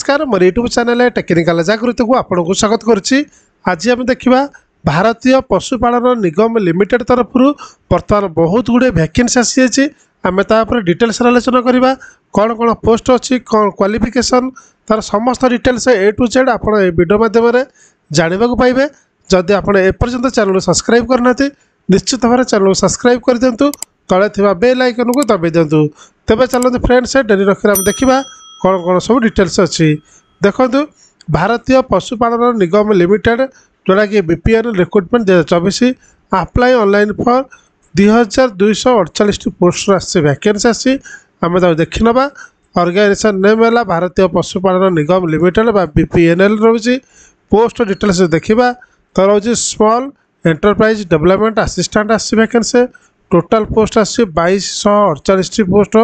नमस्कार मोर YouTube channel technical जागृति को आपको स्वागत करुच्ची। आज आम देखा भारतीय पशुपालन निगम लिमिटेड तरफ बर्तमान बहुत गुड़े वैकेंसी आसी आम तापर डिटेल्स आलोचना करवा कौन कौन पोस्ट अच्छी कौन क्वालिफिकेशन तार समस्त डिटेल्स ए टू जेड आप वीडियो माध्यम जानवा पाइबे। जदि आप एपर्यंत चैनल सब्सक्राइब करना निश्चित भाव चैनल सब्सक्राइब कर दिंतु तले थी बेल आइकन को दबाई दिंतु। तेज चलते फ्रेंड्स डेरी रखिए आम देखा कौन कौन सब डिटेल्स अच्छी देखो। भारतीय पशुपालन निगम लिमिटेड जोड़ा कि BPN recruitment 2024 apply online for 2248 post आसी वैकेंसी आसी आम देखी ना। ऑर्गेनाइजेशन नेम है भारतीय पशुपालन निगम लिमिटेड बीपीएनएल रोचे। पोस्ट डिटेल्स देखा तो रोचे स्मॉल एंटरप्राइज डेवलपमेंट असिस्टेंट आसी वैकेंसी। टोटाल पोस्ट आसी 2248 पोस्ट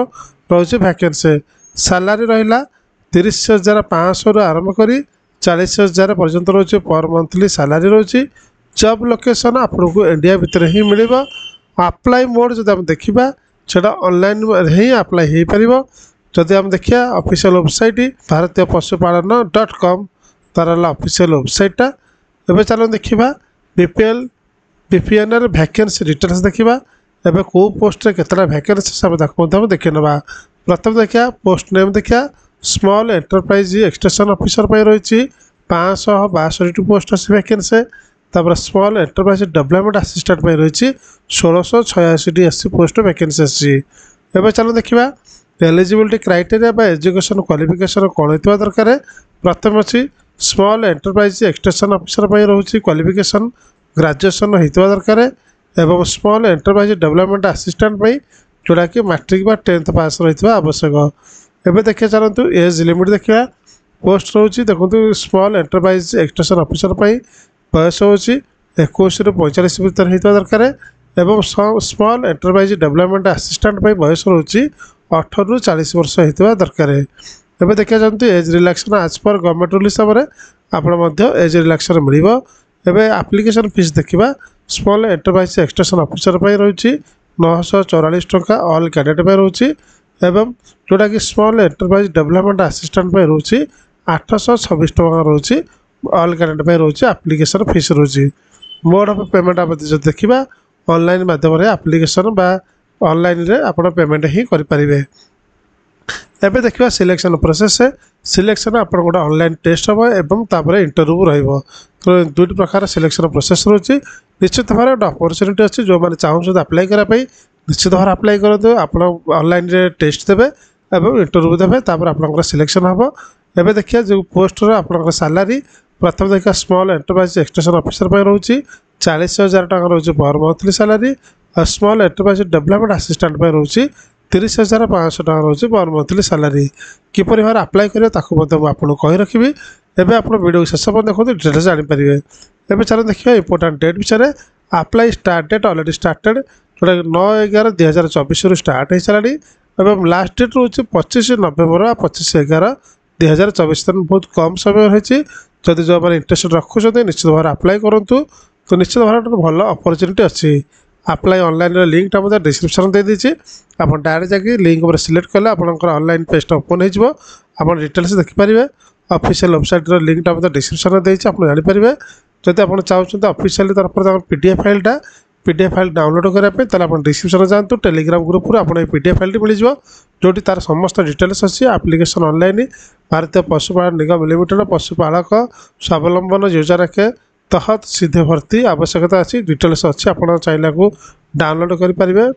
रोचे वैकेंसी। सैलरी रहा 30,500 आरंभ कर 40,000 पर्यंत रोचे पर मंथली सैलरी रोचे। जॉब लोकेशन आपको इंडिया भितर ही मिल। अप्लाई मोड जब आम देखा से ऑनलाइन ही अप्लाई हो पार। जदि आम देखिए ऑफिशियल वेबसाइट भारतीय पशुपालन.com तार ऑफिशियल वेबसाइटा। एवं चलो देखा बीपीएनएल वैकेंसी डिटेल्स देखा एवं कौ पोस्ट केतटा वैकेंसी देखी ना। प्रथम देखा पोस्ट नेम देखा स्मॉल एंटरप्राइज एक्सटेंशन ऑफिसर रही 562 पोस्ट अच्छी वैकेंसी। तापर स्मॉल एंटरप्राइज डेवलपमेंट असिस्टेंट रही 1686 एससी पोस्ट वैकेंसी अच्छी। एवं चलो देखा एलिजिबिलिटी क्राइटेरिया एजुकेशन क्वालिफिकेशन कौन होता दरकार। प्रथम अच्छी स्मॉल एंटरप्राइज एक्सटेंशन ऑफिसर रही क्वालिफिकेशन ग्रेजुएशन होता दरकार। एवं स्मॉल एंटरप्राइज डेवलपमेंट असिस्टेंट जोड़ा कि मैट्रिक बा 10th पास रही आवश्यक। एवं देखिए चलतु एज लिमिट देखा पोस्ट रोचे देखो स्मॉल एंटरप्राइज एक्सटेंशन ऑफिसर बयस हो 21 ରୁ 45 भर होता दरकार। एवं स्मॉल एंटरप्राइज डेवलपमेंट असिस्टेंट बयस रोचे 18 ରୁ 40 वर्ष होता दरकार। एवं देखा चाहते एज रिलैक्सेशन आज पर गवर्नमेंट रूल हिसाब से आपड़ एज रिलैक्सेशन मिल। एवं एप्लिकेशन फीस देखा स्मॉल एंटरप्राइज एक्सटेंशन ऑफिसर रही 944 टंका ऑल कैडेट रोचे। एवं जोड़ा कि स्मॉल एंटरप्राइज डेवलपमेंट असिस्टेंट रोचे 826 टंका रोचे ऑल कैडेट रोचे। एप्लिकेशन फीस रोचे। मोड ऑफ पेमेंट आप देखा ऑनलाइन माध्यम एप्लिकेशन बा ऑनलाइन रे आप पेमेंट ही करें। एबे देखा सिलेक्शन प्रोसेस सिलेक्शन आप गोटे ऑनलाइन टेस्ट हम और इंटरव्यू रहा। तो दुईट प्रकार सिलेक्शन प्रोसेस रोचे। निश्चित भाव गोटे अपरच्युनिटी अच्छी जो मैंने चाहते अप्लाई करने निश्चित भाव अप्लाई करूँ। आप ऑनलाइन टेस्ट देवे और इंटरव्यू देवे आप सिलेक्शन हम। एवं देखिए जो पोस्टर आप सैलरी प्रथम देखा स्मॉल एंटरप्राइज एक्सटेंशन ऑफिसर रोचे 40,000 टका रोचे पर मंथली सैलरी। और स्मॉल एंटरप्राइज डेवलपमेंट असिस्टेंट रोचे 30,500 टका रोचे पर मंथली सैलरी। किपर भाव अप्लाई करेंगे आपको कही रखी। एवं आप वीडियो शेष पर देखो डिटेल्स जानीपर। एवं चलो देखिए इंपोर्टाट डेट विषय apply start date already started जोटा 9/11/2024 स्टार्ट हो सारा। और लास्ट डेट रोचे 25 नवेम्बर 25/11/2024 बहुत कम समय रही। जदि जो मैंने इंटरेस्ट रखुच्च निश्चित भाव अप्लाई करूँ तो निश्चित भाव भल अपरच्युनिटी अच्छी। अप्लाई ऑनलाइन लिंक मुझे डिस्क्रिप्शन दे दीजिए आप डायरेक्ट जाकि लिंक पर सिलेक्ट कले आपंकर ऑनलाइन पेज ओपन हो डिटेल्स देखिपारे। ऑफिशियल वेबसाइट लिंक मुझे डिस्क्रिप्शन देती आप जानीपर। जब आप चाहते ऑफिशियल तरफ पीडीएफ फाइल डाउनलोड करने डिस्क्रिप्शन जातु टेलीग्राम ग्रुप आप पीडीएफ फाइल मिल जाए जो तार समस्त डिटेल्स अच्छी। एप्लिकेशन ऑनलाइन भारतीय पशुपालन निगम लिमिटेड पशुपालक स्वावलंबन योजना के तहत सीधे भर्ती आवश्यकता अच्छी डिटेल्स अच्छी आप चाहिए को डाउनलोड करेंगे।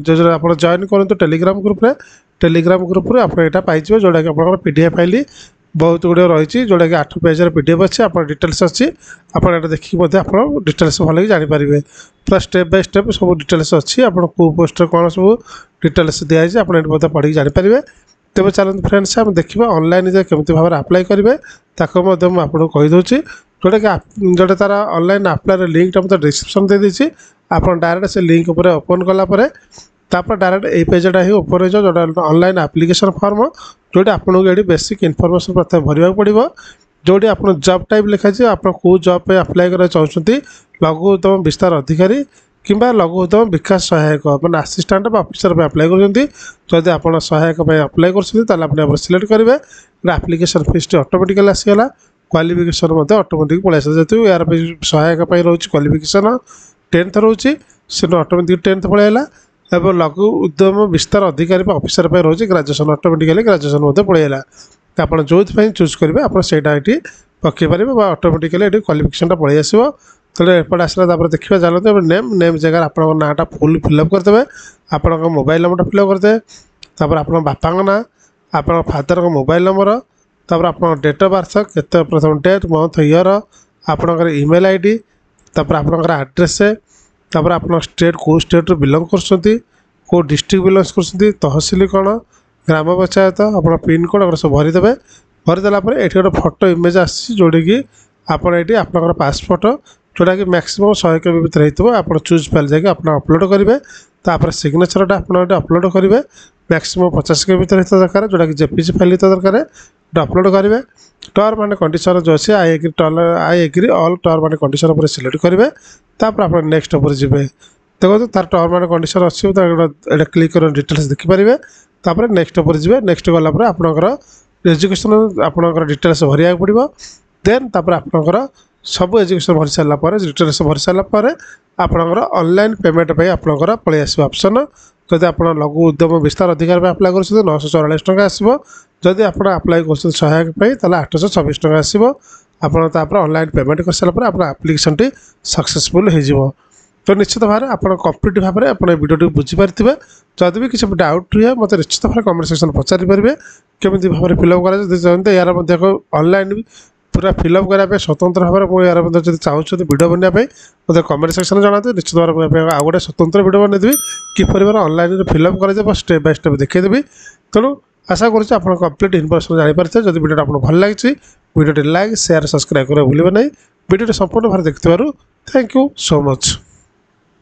जो आप जॉइन करूँ टेलीग्राम ग्रुप आप पाइबे जोटा कि आप पीडीएफ फाइल बहुत गुड़े रही जोटा कि 8 पेज पीडीएफ अच्छी आप डिटेल्स अच्छी आप देखिए आप डिटेल्स भल जानीपर। पूरा स्टेप बाय स्टेप सब डिटेल्स अच्छी आप पोस्ट कौन सब डिटेल्स दिखाई आप पढ़ी जानीपर। तेज चलते फ्रेंड्स आम देखा ऑनलाइन केमती भाव अप्लाई करेंगे आपको कहीदे जोटा तार ऑनलाइन अप्लाई लिंक मुझे डिस्क्रिप्शन दे दीजिए आप डायरेक्ट से लिंक उपर ओपन कलापर तापर डायरेक्ट ये पेजटा ही ओपन हो जोटा ऑनलाइन एप्लिकेशन फॉर्म जोटा आपको ये बेसिक इनफॉरमेशन प्रथम भरवा पड़ो जोटी आप जॉब टाइप लिखाई आप कौ जॉब पे अप्लाई करना चाहते लघुतम विस्तार अधिकारी किंबा लघु उद्यम विकास सहायक मैंने आसीस्टाट ऑफिसर अप्लाई कर आप सहायक अप्लाई कर सिलेक्ट करेंगे आप्लिकेसन फीस ऑटोमेटिकली आसीगला क्वालिफिकेशन ऑटोमेटिक पलि आस जेहतु यार सहायक रोचे क्वालिफिकेशन 10th रोचे से ऑटोमेटिक 10th पलैला एवं लघु उद्यम विस्तार अधिकारी ऑफिसर रोचे ग्रेजुएशन ऑटोमेटिकली ग्रेजुएशन पलैला आप जो चूज करेंगे आप ये पकई पारे ऑटोमेटिकली ये क्वालिफिकेशन पलि आस तेरे एपटे आसला देखा जानते नेम जगह आप नाटा फुल फिलअप करदे आप मोबाइल नंबर फिलअप करदे आप बापा ना आप फादर मोबाइल नंबर तापर आप डेट ऑफ बर्थ केते प्रथम डेट मंथ ईयर आपणकर ईमेल आईडी तापर आपणकर एड्रेस तापर आप स्टेट को स्टेट रू बिलंग कर डिस्ट्रिक्ट बिलंग कर तहसिल कौन ग्राम पंचायत आप पिन कोड सब भरीदे भरीदेला ये गोटे फोटो इमेज आसी जोड़ा कि आपड़ आपणकर पासपोर्ट जोटा कि मैक्सिमम 100 KB भितर होता आप चूज फाइल जाकि आप अपलोड करेंगे तापर सिग्नेचरटा आप अपलोड करेंगे मैक्सिमम 50 KB भितर होता दरकार जोटा कि JPG फाइल होता दरकार अपलोड करेंगे टर्म एंड कंडीशन जो अच्छे I agree all term and condition पर सिलेक्ट करेंगे तापर आप नेक्स्ट उपर जी देखो तार टर्म एंड कंडीशन अच्छी क्लिक कर डिटेल्स देखिपारे तापर नेक्स्ट उपर जी नेक्स्ट गलापर आपणकर एजुकेशन आपणकर डिटेल्स भरिया पड़ो देन तापर आपणकर सब एजुकेशन भरी सारापर डिटेल्स भरी सारापर आपणकर ऑनलाइन पेमेंट आपणकर पलि आस ऑप्शन जदि आप लघु उद्यम विस्तार अधिकार अप्लाई कर 944 टका आसो जदि आप अप्लाई कर सहायक 824 टका आसो आप ऑनलाइन पेमेंट कर सारापर आप एप्लिकेशन टी सक्सेसफुल हो तो निश्चित भाव आप कंप्लीट भाव में आप वीडियो बुझीपारे जदि भी किसी डाउट रहे मतलब निश्चित भाव कमेंट सेक्शन पचारि पारे केमी भाव में फिलअप कर यार ऑनलाइन पूरा फिलअप करने स्वतंत्र भाव में यार चाहूँ वीडियो बनवाई मतलब कमेंट सेक्शन जानते निश्चित भाव में आउ गोटे स्वतंत्र वीडियो बनईदेवी किपर ऑनलाइन फिलअप कर स्टेप बाय स्टेप देखीदेवी तेणु आशा करुँच आप कंप्लीट इनफर्मेशन जानीपारे जब वीडियो आपको भल लगी वीडियो लाइक शेयर सब्सक्राइब करें भूलें नहीं वीडियो संपूर्ण भाव देखिथार थैंक यू सो मच।